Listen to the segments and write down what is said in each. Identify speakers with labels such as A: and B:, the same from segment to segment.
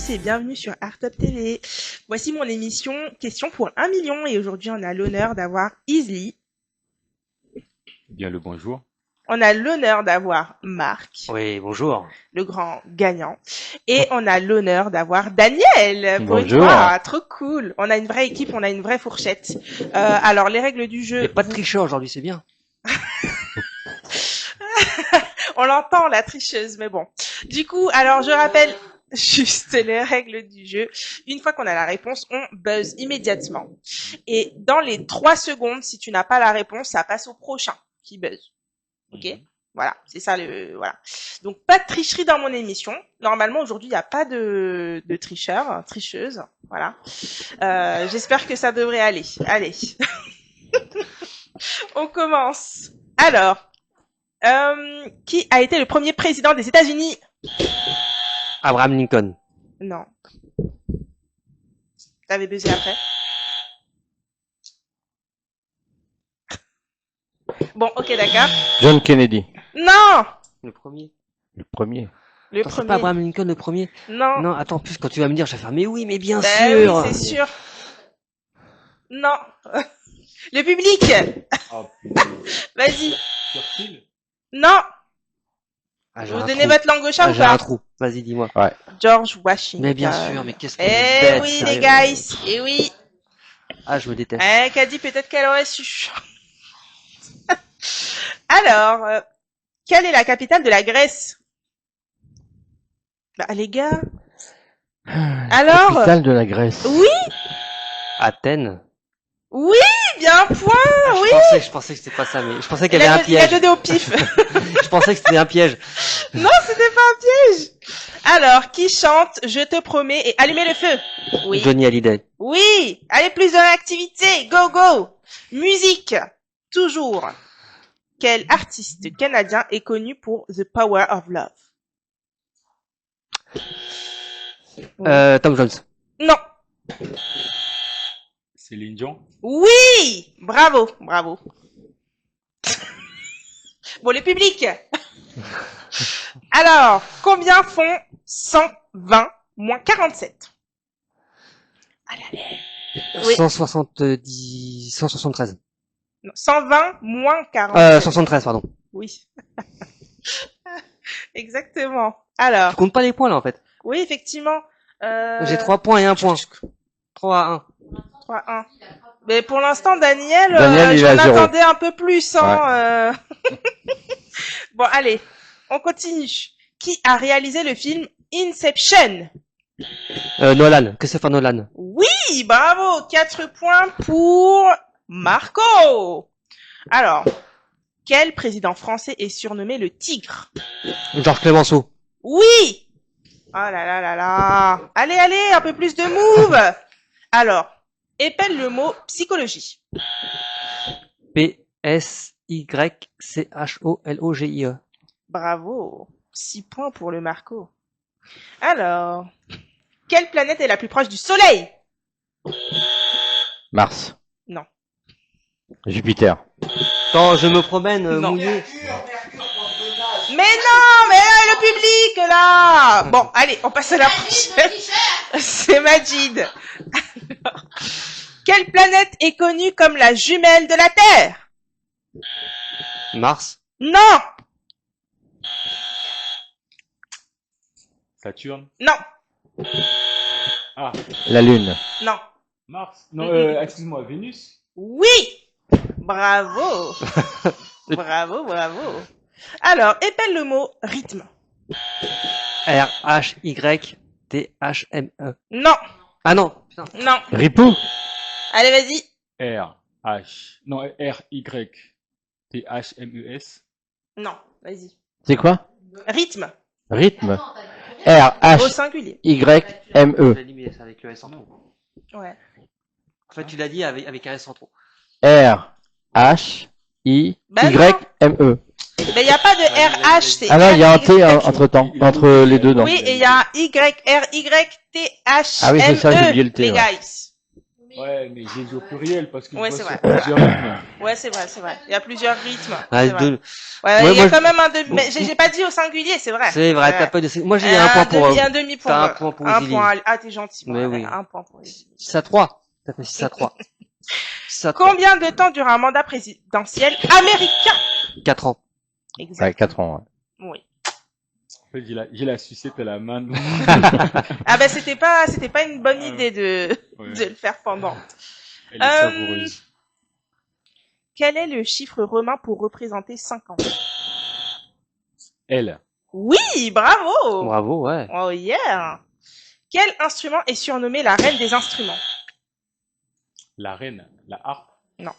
A: tous et bienvenue sur Artop TV. Voici mon émission Question pour 1 million et aujourd'hui on a l'honneur d'avoir Isli.
B: Bien le bonjour.
A: On a l'honneur d'avoir Marc.
C: Oui, bonjour.
A: Le grand gagnant. Et on a l'honneur d'avoir Daniel. Pour
D: Bonjour.
A: une fois, trop cool. On a une vraie équipe, on a une vraie fourchette. Alors les règles du
C: Il
A: jeu.
C: n'y a pas de tricheur aujourd'hui, c'est bien.
A: On l'entend, la tricheuse, mais bon. Du coup, alors je rappelle juste les règles du jeu. Une fois qu'on a la réponse, on buzz immédiatement. Et dans les 3 secondes, si tu n'as pas la réponse, ça passe au prochain qui buzz. Ok ? Voilà, c'est ça voilà. Donc pas de tricherie dans mon émission. Normalement aujourd'hui il n'y a pas de tricheur, tricheuse. Voilà. J'espère que ça devrait aller. Allez. On commence. Alors. Qui a été le premier président des États-Unis?
C: Abraham Lincoln.
A: Non. T'avais buzzé après? Bon, ok, d'accord.
D: John Kennedy.
A: Non!
C: Le premier.
D: Le premier.
A: Le
C: Attends, c'est
A: premier.
C: pas Abraham Lincoln le premier?
A: Non.
C: Non, attends, en plus quand tu vas me dire, je vais faire mais oui, mais bien
A: Ben
C: sûr.
A: oui, c'est sûr. Non. Le public!
B: Oh,
A: Vas-y.
B: Churchill.
A: Non!
C: Ah, j'ai
A: Vous
C: un
A: donnez
C: trou.
A: votre langue au chat
C: Ah,
A: ou
C: j'ai un
A: pas?
C: trou. Vas-y, dis-moi.
A: George Washington.
C: Mais bien sûr, mais qu'est-ce qu'on est
A: Eh
C: bête,
A: oui,
C: sérieux.
A: les guys. Eh oui.
C: Ah, je me déteste.
A: Eh, qu'a dit peut-être qu'elle aurait su. Alors, quelle est la capitale de la Grèce? Bah, les gars. Alors?
D: Capitale de la Grèce.
A: Oui,
C: Athènes.
A: oui, bien point, oui.
C: Je pensais que c'était pas ça, mais je pensais qu'il y avait un
A: Il a
C: piège.
A: donné au pif.
C: Je pensais que c'était un piège.
A: Non, c'était pas un piège. Alors, qui chante Je te promets et allumez le feu? Oui.
C: Johnny Hallyday.
A: Oui. Allez, plus de réactivité. Go, go. Musique. Toujours. Quel artiste canadien est connu pour The Power of Love?
C: Tom Jones.
A: Non.
B: Céline Dion.
A: Oui. Bravo, bravo. Bon, le public. Alors, combien font 120 moins 47? Allez. Oui.
C: 173.
A: Non, 120 moins 47.
C: 173, pardon.
A: Oui. Exactement. Alors,
C: Tu comptes pas les points, là, en fait.
A: oui, effectivement.
C: J'ai 3 points et 1 point. 3 à 1.
A: 3-1. Mais pour l'instant, Daniel,
D: Daniel, il
A: j'en
D: a 0.
A: attendais un peu plus. Hein, Bon, allez, on continue. Qui a réalisé le film Inception?
C: Nolan. Christopher Nolan.
A: Oui, bravo. 4 points pour Marco. Alors, quel président français est surnommé le Tigre?
C: Georges Clemenceau.
A: Oui. Oh là là là là. Allez, allez, un peu plus de move. Alors, épelle le mot psychologie.
C: P-S-Y-C-H-O-L-O-G-I-E.
A: Bravo. 6 points pour le Marco. Alors, quelle planète est la plus proche du Soleil?
D: Mars.
A: Non.
D: Jupiter.
C: Attends, je me promène
A: Non.
C: mouillé.
A: Mais non, mais le public là. Bon, allez, on passe à la prochaine. C'est Majid. Alors, quelle planète est connue comme la jumelle de la Terre?
C: Mars.
A: Non,
B: Saturne.
A: non,
B: Ah,
D: La Lune.
A: non.
B: Mars. Non, excuse-moi, Vénus.
A: Oui. Bravo. Bravo, bravo. Alors, épelle le mot rythme.
C: R-H-Y-T-H-M-E.
A: Non,
C: Ah non. Putain.
A: non.
D: Ripou.
A: Allez, vas-y.
B: R-H-Y-T-H-M-E-S.
A: Non, vas-y.
D: C'est quoi?
A: Rythme,
D: Rythme.
A: au
D: R-H-Y-M-E.
A: singulier.
C: Tu l'as dit, mais c'est avec le S en trop.
A: Ouais.
C: En fait, tu l'as dit avec un S en trop.
D: R-H-I-Y-M-E.
A: Mais il n'y a pas de RH, c'est
D: Ah non, il y a un T
A: R-Y.
D: entre temps, entre les deux, non?
A: Oui, et il y a un Y, R-Y-T-H-M-E.
D: Ah oui, c'est ça, j'ai oublié le T,
A: Les
D: ouais.
A: guys.
B: Ouais, mais j'ai dit au pluriel parce que
A: Ouais,
B: je
A: c'est
B: vois sur
A: vrai.
B: plusieurs rythmes.
A: Ouais, c'est vrai, c'est vrai. Il y a plusieurs rythmes.
C: Ah,
A: c'est vrai.
C: deux.
A: Ouais,
C: Ouais,
A: il y a
C: moi,
A: quand même un demi. Mais j'ai pas dit au singulier, c'est vrai.
C: C'est vrai,
A: Ouais.
C: t'as pas de... Moi, j'ai un point pour...
A: Un demi-point.
C: t'as un
A: Ouais.
C: point pour
A: Un
C: Ozzy.
A: point. Ah, t'es gentil.
C: Mais
A: Bon,
C: oui.
A: Un point pour Ozzy.
C: 6 à 3. T'as fait 6 à 3. 6 à 3.
A: Combien de temps dure un mandat présidentiel américain?
C: 4 ans.
A: Exact.
D: Ouais, 4 ans.
A: Oui.
B: En fait, j'ai la sucette à la main.
A: Ah ben c'était pas une bonne idée
B: Ouais.
A: de le faire pendant.
B: Elle est savoureuse.
A: Quel est le chiffre romain pour représenter 50?
B: Elle.
A: Oui, bravo.
C: Bravo, ouais.
A: Oh yeah. Quel instrument est surnommé la reine des instruments?
B: La reine. La harpe.
A: Non.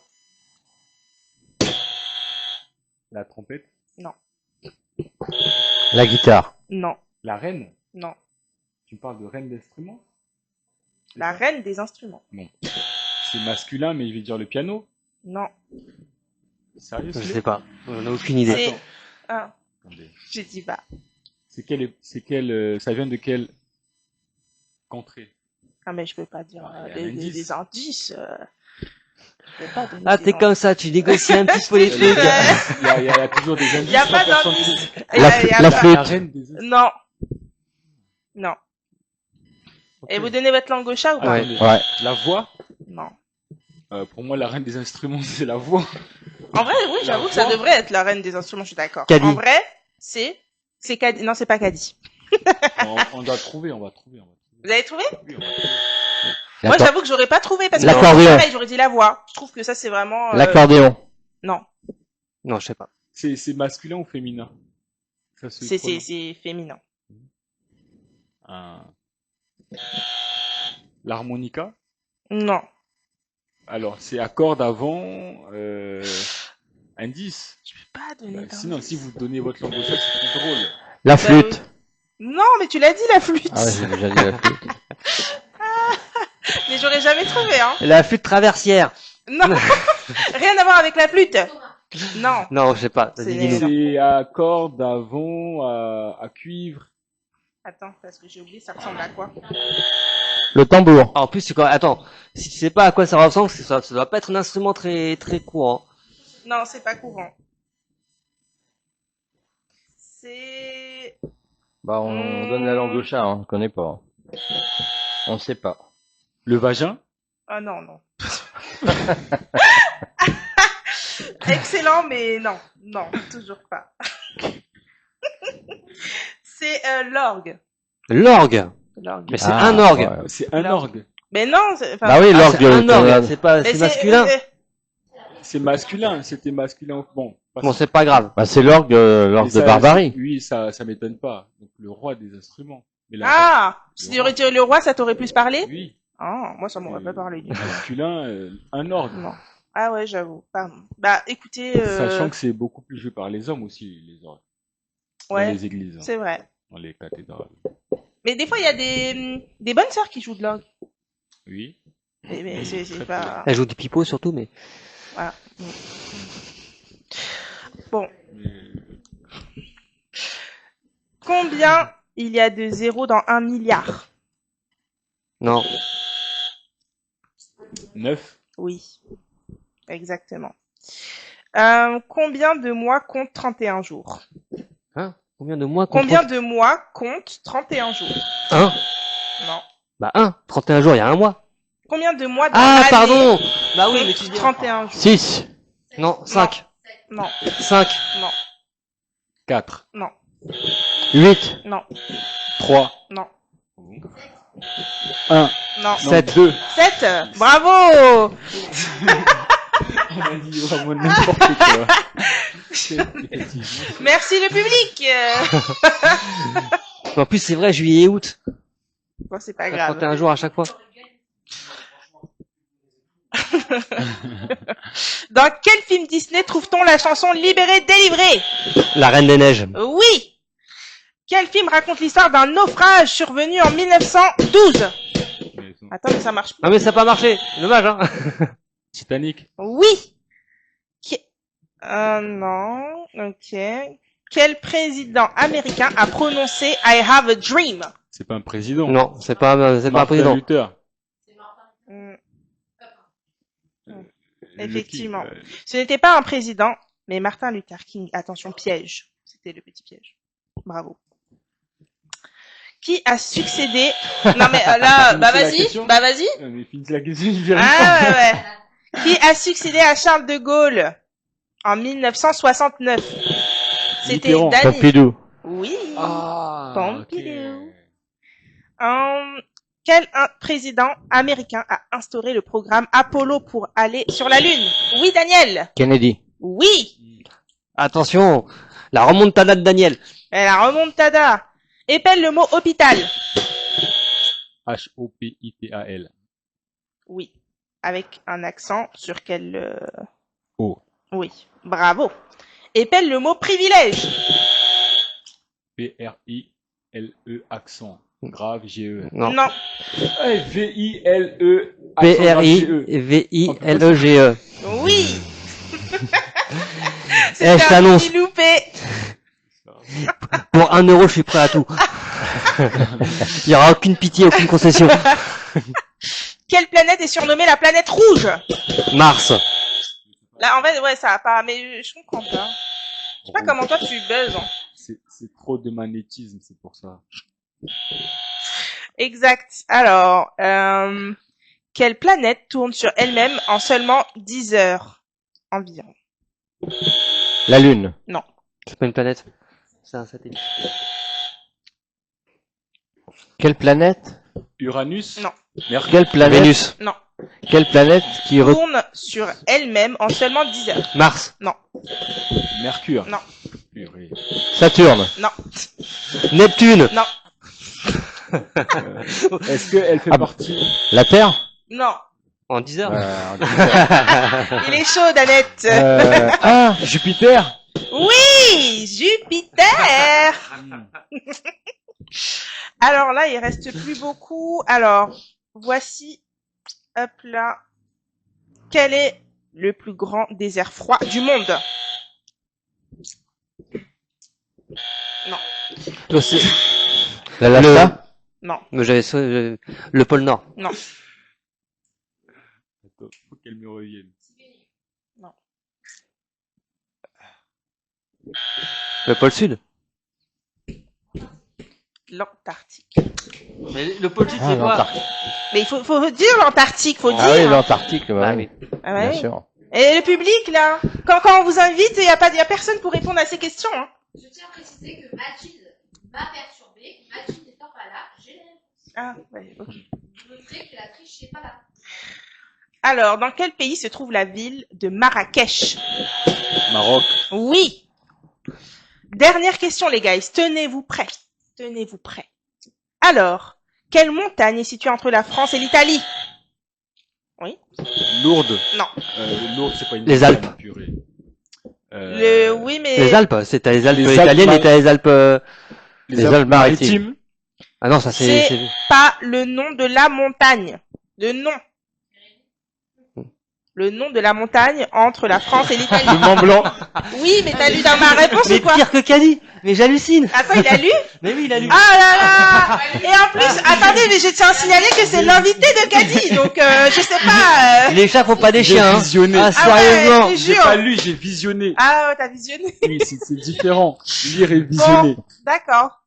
B: La trompette.
A: Non.
D: La guitare.
A: Non.
B: La reine.
A: Non.
B: Tu me parles de reine d'instrument?
A: La reine des instruments.
B: C'est masculin, mais je vais dire le piano.
A: Non.
B: Sérieux?
C: Je sais pas. On a aucune idée.
A: C'est...
B: Attends.
A: Ah,
B: Attendez.
A: je dis pas.
B: Ça vient de quelle contrée?
A: Ah mais je peux pas dire
B: Ah, il y a un indice.
A: des indices. Je peux pas donner
C: Ah,
A: des
C: t'es
A: indices.
C: comme ça, tu négocies un petit peu les trucs.
B: Il y a toujours des indices.
A: Il y a pas
B: quand personne
A: d'indice.
B: trouve.
A: Il y a- il y a
D: la
A: pas-
D: flûte.
B: La reine des instruments.
A: Non. Non. Et vous donnez votre langue au chat ou pas?
C: Ouais.
B: Attendez.
D: Ouais.
B: La voix?
A: Non.
B: Pour moi, la reine des instruments, c'est la voix.
A: En vrai, oui, j'avoue que ça
B: voix.
A: devrait être la reine des instruments, je suis d'accord.
D: Caddy.
A: En vrai, c'est Caddy. Non, c'est pas Caddy.
B: On doit trouver, on va trouver.
A: Vous avez trouvé?
B: Oui, on va trouver.
A: Moi, j'avoue que j'aurais pas trouvé parce que
D: L'accordéon.
A: pareil, j'aurais dit la voix. Je trouve que ça, c'est vraiment.
D: L'accordéon.
A: Non,
C: Non, je sais pas.
B: C'est masculin ou féminin? Ça se prononce.
A: c'est féminin.
B: Un- L'harmonica?
A: Non.
B: Alors, c'est à corde avant, indice.
A: Je peux pas donner.
B: Sinon, si vous donnez votre langue au chat, c'est plus drôle.
D: La flûte.
A: Non, mais tu l'as dit la flûte.
D: Ah ouais, j'ai déjà dit la flûte.
A: Mais j'aurais jamais trouvé, hein.
C: La flûte traversière.
A: Non. Rien à voir avec la flûte. Non.
C: Non, je sais pas. Vas-y,
A: C'est-
C: dis-nous.
B: C'est à corde avant, à cuivre.
A: Attends, parce que j'ai oublié, ça ressemble à quoi?
D: Le tambour.
C: Ah, en plus, c'est quoi? Attends. Si tu sais pas à quoi ça ressemble, ça doit pas être un instrument très, très courant.
A: Non, c'est pas courant. C'est...
D: Bah, on donne la langue au chat, hein. On connaît pas. On sait pas.
B: Le vagin?
A: Ah non, non. Excellent, mais non. Non, toujours pas. C'est l'orgue.
C: L'orgue.
A: L'orgue.
C: Mais c'est
D: Ah,
C: un orgue.
D: ouais.
B: C'est un
A: Alors-
B: orgue.
A: Mais non, c'est... enfin,
D: Bah oui,
C: Ah,
D: l'orgue.
C: c'est un orgue. C'est pas,
A: mais
C: c'est masculin.
B: C'est masculin, c'était masculin. Bon,
C: Bon, c'est pas grave.
D: Bah, c'est l'orgue, l'orgue
B: mais
D: de
B: ça-
D: barbarie.
B: Oui, ça m'étonne pas. Donc, le roi des instruments. Mais la
A: Ah, si tu aurais tiré le roi, ça t'aurait plus parlé?
B: oui.
A: Ah, moi, ça m'aurait pas parlé. Du tout.
B: Masculin, un orgue.
A: Non. Ah ouais, j'avoue. Pardon. Bah, écoutez,
B: Sachant que c'est beaucoup plus joué par les hommes aussi, les orgues. Dans
A: ouais,
B: les églises, hein,
A: c'est vrai.
B: dans les cathédrales.
A: Mais des fois, il y a des bonnes sœurs qui jouent de l'orgue.
B: Oui.
A: Mais c'est
B: Très
A: pas...
C: Elle joue du pipeau surtout, mais.
A: Voilà. Bon.
B: Mais-
A: Combien il y a de zéros dans 1 milliard?
C: Non.
B: 9.
A: Oui. Exactement. Combien de mois compte 31 jours?
C: Hein? Combien de mois
A: Combien de mois compte 31 jours?
C: 1.
A: Non.
C: Bah 1. 31 jours, il y a un mois.
A: Combien de mois dans
C: Ah,
A: l'année
C: pardon. Bah oui, mais tu
A: compte
C: dis...
A: 31 jours?
D: 6.
C: Non, 5.
A: Non.
C: 5.
A: Non.
B: 4.
A: Non.
D: 8.
A: Non.
B: 3.
A: Non.
B: 1.
A: Non.
C: 7.
B: 2.
A: 7. Bravo.
B: On a dit vraiment n'importe quoi. Effectivement.
A: Merci le public.
C: En plus, c'est vrai, juillet et août.
A: Bon, c'est pas grave.
C: 31 jours à chaque fois.
A: Dans quel film Disney trouve-t-on la chanson Libéré, délivré?
C: La Reine des Neiges.
A: Oui. Quel film raconte l'histoire d'un naufrage survenu en 1912? Attends, mais ça marche pas.
C: Ah mais ça n'a pas marché. Dommage, hein.
B: Titanic.
A: Oui. Non. Ok. Quel président américain a prononcé I have a dream?
B: C'est pas un président.
C: Non, c'est pas un
B: Martin
C: président.
B: Luther.
A: Hmm. Effectivement.
B: Le
A: Ce n'était pas un président, mais Martin Luther King. Attention, piège. C'était le petit piège. Bravo. Qui a succédé... Non mais là, bah
B: C'est la
A: vas-y,
B: question
A: bah vas-y.
B: Mais finis la question, je vais répondre.
A: Ah ouais. Qui a succédé à Charles de Gaulle en 1969? C'était
B: Mitterrand.
A: Dany.
D: Pompidou.
A: Oui.
B: Ah,
A: Pompidou. Quel président américain a instauré le programme Apollo pour aller sur la Lune? Oui, Daniel.
D: Kennedy.
A: Oui.
C: Attention, la remontada de Daniel.
A: Elle a remontada. Épelle le mot hôpital.
B: H-O-P-I-T-A-L.
A: Oui. Avec un accent sur quel...
B: O.
A: Oui. Bravo. Épelle le mot privilège.
B: P-R-I-L-E accent. Grave G-E.
C: Non.
A: Non.
B: V-I-L-E accent grave G-E.
C: P-R-I-V-I-L-E-G-E.
A: Oui.
C: Eh, je t'annonce.
A: Petit loupé.
C: Pour 1 euro, je suis prêt à tout. Il y aura aucune pitié, aucune concession.
A: Quelle planète est surnommée la planète rouge?
C: Mars.
A: Là, en fait, ouais, ça a pas, mais je comprends pas. Je sais pas comment toi tu buzzes. Hein.
B: C'est trop de magnétisme, c'est pour ça.
A: Exact. Alors, quelle planète tourne sur elle-même en seulement 10 heures environ?
D: La Lune.
A: Non.
C: C'est pas une planète. C'est un satellite.
D: Quelle planète?
B: Uranus?
A: Non.
B: Mercure?
D: Quelle planète?
C: Vénus.
A: Non.
D: Quelle planète qui
A: Tourne sur elle-même en seulement 10 heures.
C: Mars.
A: Non.
B: Mercure?
A: Non.
B: Purée.
D: Saturne.
A: Non.
C: Neptune.
A: Non.
B: Est-ce qu'elle fait
D: Ah,
B: partie?
D: La Terre.
A: Non.
C: En 10 heures.
A: Il est chaud, Danette.
D: Ah, Jupiter.
A: Oui, Jupiter. Alors là, il reste plus beaucoup. Alors, voici, hop là. Quel est le plus grand désert froid du monde?
D: L'Alaska.
A: Non,
C: Mais j'avais le pôle Nord.
A: non,
B: Attends, faut qu'elle me revienne.
C: Le pôle Sud.
A: l'Antarctique.
C: Mais le pôle Sud,
D: Ah, l'Antarctique.
A: Mais il faut dire l'Antarctique, faut
D: Ah oui,
A: dire.
D: l'Antarctique, bah
C: Ah
D: oui,
C: oui.
A: Ah ouais,
D: bien
A: oui.
D: sûr.
A: Et le public, là, quand on vous invite, il y a personne pour répondre à ces questions. Hein.
E: Je tiens à préciser que Mathilde m'a perturbée. Mathilde n'étant pas là, j'ai la réponse.
A: Ah, ouais, ok.
E: Je noterai que la triche n'est pas là.
A: Alors, dans quel pays se trouve la ville de Marrakech?
B: Maroc?
A: Oui. Dernière question, les guys. Tenez-vous prêts. Tenez-vous prêts. Alors, quelle montagne est située entre la France et l'Italie? Oui.
B: Lourdes?
A: Non.
B: Lourdes, c'est pas une
C: Les
B: montagne,
C: Alpes.
B: purée.
A: Oui, mais...
C: Les Alpes, c'est t'as les Alpes
B: Les
C: italiennes
B: Alpes
C: et t'as les Alpes.
D: Les Alpes maritimes.
C: Ah non, ça c'est.
A: C'est pas le nom de la montagne. Le nom. Le nom de la montagne entre la France et l'Italie.
B: Le Mont Blanc?
A: Oui, mais t'as lu dans ma réponse
C: Mais
A: ou quoi?
C: pire que Cadi. Mais j'hallucine.
A: Attends, il a lu?
C: Mais oui, il a lu.
A: Ah là là! Et en plus, attendez, mais je tiens à signaler que c'est l'invité de Caddy, donc je sais pas.
C: Les chats font pas des
B: J'ai
C: chiens. Hein.
B: visionné.
C: Ah,
A: Ah ouais,
C: sérieusement.
A: je te
B: J'ai
A: jure.
B: pas lu, j'ai visionné.
A: Ah ouais, t'as visionné.
B: Oui, c'est différent. Lire et visionner.
A: D'accord.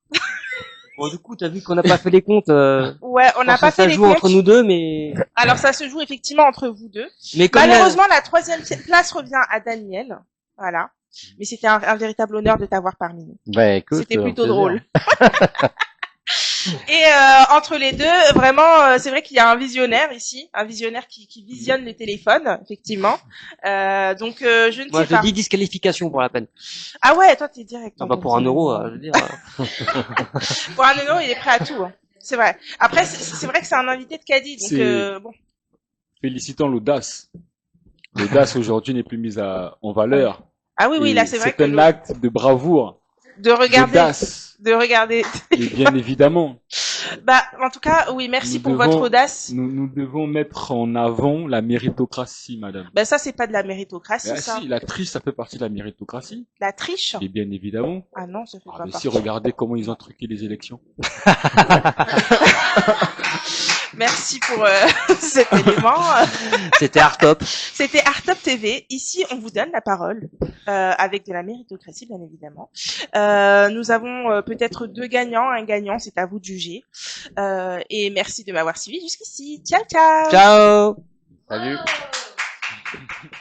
C: Bon, du coup, t'as vu qu'on n'a pas fait les comptes.
A: Ouais, on n'a
C: Enfin,
A: pas fait
C: ça
A: les
C: joue
A: comptes.
C: entre nous deux, mais.
A: Alors ça se joue effectivement entre vous deux.
C: Mais comme
A: Malheureusement, la troisième place revient à Daniel. Voilà. Mais c'était un véritable honneur de t'avoir parmi nous.
D: Bah, écoute,
A: C'était plutôt
D: plaisir.
A: drôle. Et entre les deux, vraiment, c'est vrai qu'il y a un visionnaire ici, un visionnaire qui visionne les téléphones, effectivement. Donc je ne
C: moi,
A: sais
C: je
A: pas.
C: dis disqualification pour la peine.
A: Ah ouais, toi t'es direct.
C: Ah bah pour 1 euro, je veux dire.
A: Pour 1 euro, il est prêt à tout. Hein. C'est vrai. Après, c'est vrai que c'est un invité de Caddy, donc
B: C'est-
A: bon.
B: Félicitons l'audace. L'audace aujourd'hui n'est plus mise en valeur.
A: Ah oui, oui,
B: Et
A: là c'est vrai que
B: un acte de bravoure,
A: de regarder,
B: d'audace.
A: de regarder.
B: Et bien évidemment,
A: Bah, en tout cas, oui, merci
B: Nous
A: pour
B: devons-
A: votre audace.
B: nous devons mettre en avant la méritocratie, madame.
A: Ben ça, c'est pas de la méritocratie,
B: Ah
A: ça.
B: si, la triche, ça fait partie de la méritocratie.
A: La triche.
B: Et bien évidemment.
A: Ah non, ça fait
B: Ah,
A: pas
B: mais
A: partie.
B: si, regardez comment ils ont truqué les élections.
A: Merci pour cet élément.
C: C'était Artop.
A: C'était Artop TV. Ici, on vous donne la parole avec de la méritocratie, bien évidemment. Nous avons peut-être 2 gagnants. Un gagnant, c'est à vous de juger. Et merci de m'avoir suivi jusqu'ici. Ciao, ciao.
C: Ciao.
D: Salut.
E: Oh.